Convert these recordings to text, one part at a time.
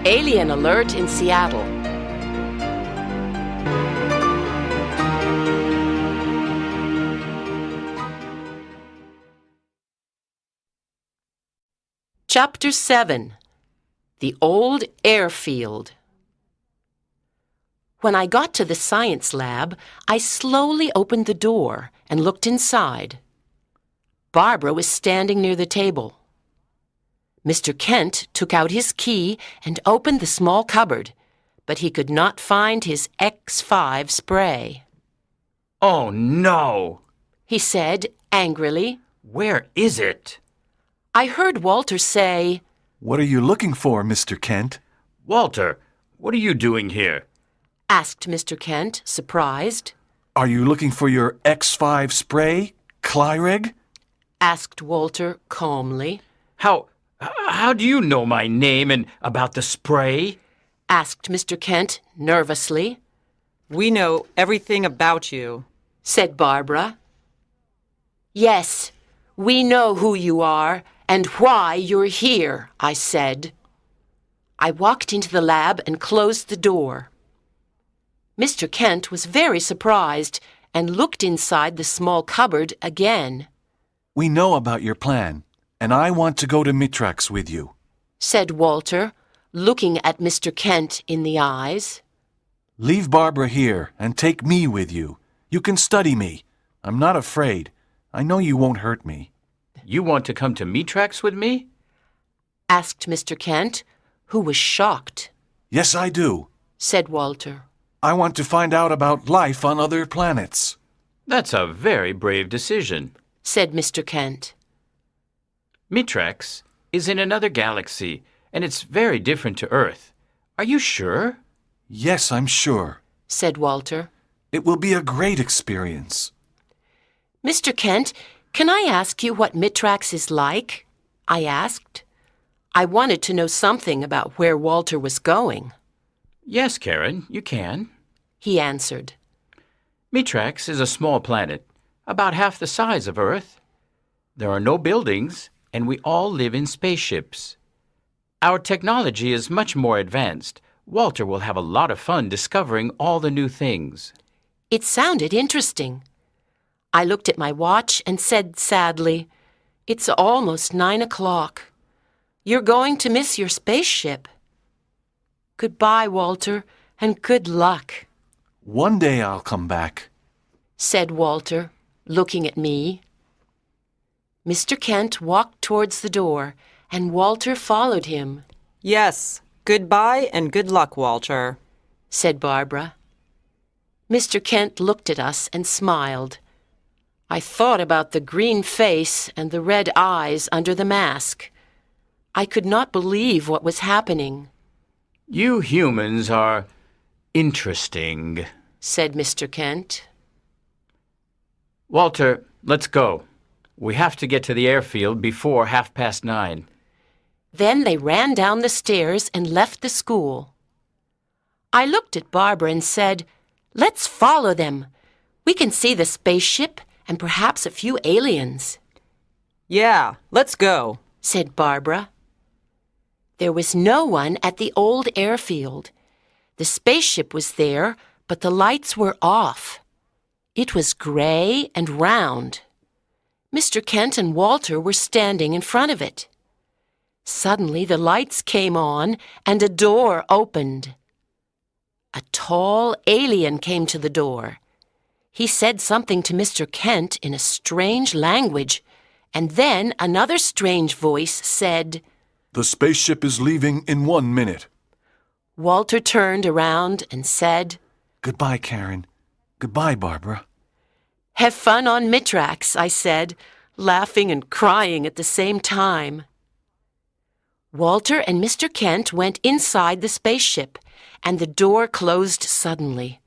Alien alert in Seattle. Chapter 7. The Old Airfield. When I got to the science lab, I slowly opened the door and looked inside. Barbara was standing near the table. Mr. Kent took out his key and opened the small cupboard, but he could not find his X5 spray. "Oh, no!" he said angrily. "Where is it?" I heard Walter say, "What are you looking for, Mr. Kent?" "Walter, what are you doing here?" asked Mr. Kent, surprised. "Are you looking for your X5 spray, Clyrig?" asked Walter calmly. How do you know my name and about the spray?" asked Mr. Kent nervously. "We know everything about you," said Barbara. "Yes, we know who you are and why you're here," I said. I walked into the lab and closed the door. Mr. Kent was very surprised and looked inside the small cupboard again. "We know about your plan, and I want to go to Mitrax with you," said Walter, looking at Mr. Kent in the eyes. "Leave Barbara here and take me with you. You can study me. I'm not afraid. I know you won't hurt me." "You want to come to Mitrax with me?" asked Mr. Kent, who was shocked. "Yes, I do," said Walter. "I want to find out about life on other planets." "That's a very brave decision," said Mr. Kent. "Mitrax is in another galaxy, and it's very different to Earth. Are you sure?" "Yes, I'm sure," said Walter. "It will be a great experience." "Mr. Kent, can I ask you what Mitrax is like?" I asked. I wanted to know something about where Walter was going. "Yes, Karen, you can," he answered. "Mitrax is a small planet, about half the size of Earth. There are no buildings, and we all live in spaceships. Our technology is much more advanced. Walter will have a lot of fun discovering all the new things." It sounded interesting. I looked at my watch and said sadly, "It's almost 9 o'clock. You're going to miss your spaceship." "Goodbye, Walter, and good luck," "One day I'll come back," said Walter, looking at me. Mr. Kent walked towards the door, and Walter followed him. "Yes, goodbye and good luck, Walter," said Barbara. Mr. Kent looked at us and smiled. I thought about the green face and the red eyes under the mask. I could not believe what was happening. "You humans are interesting," said Mr. Kent. "Walter, let's go. We have to get to the airfield before 9:30. Then they ran down the stairs and left the school. I looked at Barbara and said, "Let's follow them. We can see the spaceship and perhaps a few aliens." "Yeah, let's go," said Barbara. There was no one at the old airfield. The spaceship was there, but the lights were off. It was gray and round. Mr. Kent and Walter were standing in front of it. Suddenly the lights came on and a door opened. A tall alien came to the door. He said something to Mr. Kent in a strange language, and then another strange voice said, "The spaceship is leaving in 1 minute." Walter turned around and said, "Goodbye, Karen. Goodbye, Barbara." "Have fun on Mitrax," I said, laughing and crying at the same time. Walter and Mr. Kent went inside the spaceship, and the door closed suddenly.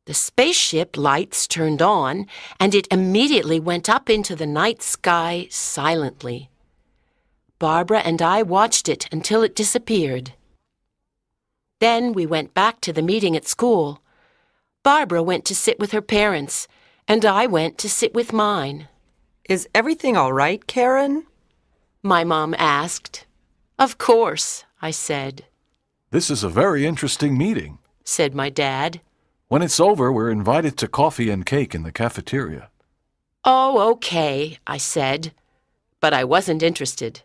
The spaceship lights turned on, and it immediately went up into the night sky silently. Barbara and I watched it until it disappeared. Then we went back to the meeting at school. Barbara went to sit with her parents, and I went to sit with mine. "Is everything all right, Karen?" My mom asked. "Of course," I said. This is a very interesting meeting, said my dad. When it's over, we're invited to coffee and cake in the cafeteria. Oh, okay, I said. But I wasn't interested.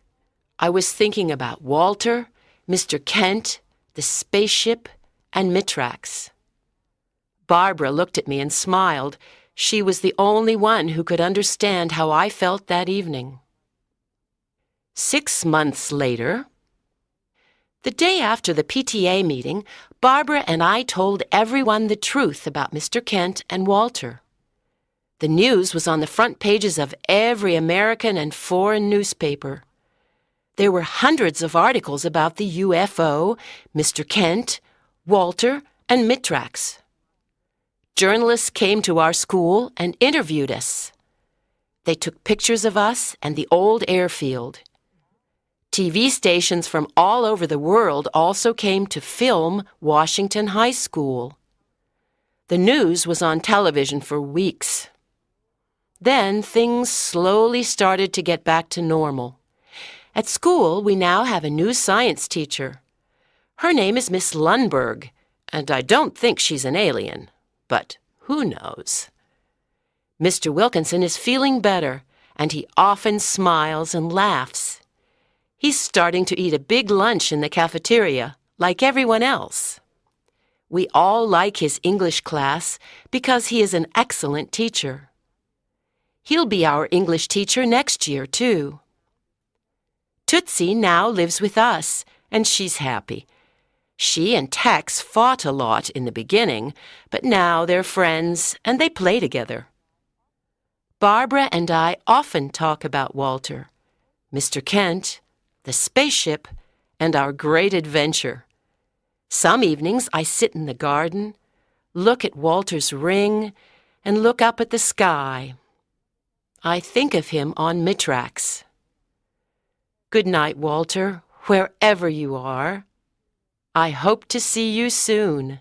I was thinking about Walter, Mr. Kent, the spaceship, and mitrax. Barbara looked at me and smiled. She was the only one who could understand how I felt that evening. 6 months later, the day after the PTA meeting, Barbara and I told everyone the truth about Mr. Kent and Walter. The news was on the front pages of every American and foreign newspaper. There were hundreds of articles about the UFO, Mr. Kent, Walter, and mitrax. Journalists came to our school and interviewed us. They took pictures of us and the old airfield. TV stations from all over the world also came to film Washington High School. The news was on television for weeks. Then things slowly started to get back to normal. At school, we now have a new science teacher. Her name is Miss Lundberg, and I don't think she's an alien, but who knows? Mr. Wilkinson is feeling better, and he often smiles and laughs. He's starting to eat a big lunch in the cafeteria, like everyone else. We all like his English class because he is an excellent teacher. He'll be our English teacher next year, too. Tootsie now lives with us, and she's happy. She and Tex fought a lot in the beginning, but now they're friends and they play together. Barbara and I often talk about Walter, Mr. Kent, the spaceship, and our great adventure. Some evenings I sit in the garden, look at Walter's ring, and look up at the sky. I think of him on mitrax. Good night, Walter, wherever you are. I hope to see you soon.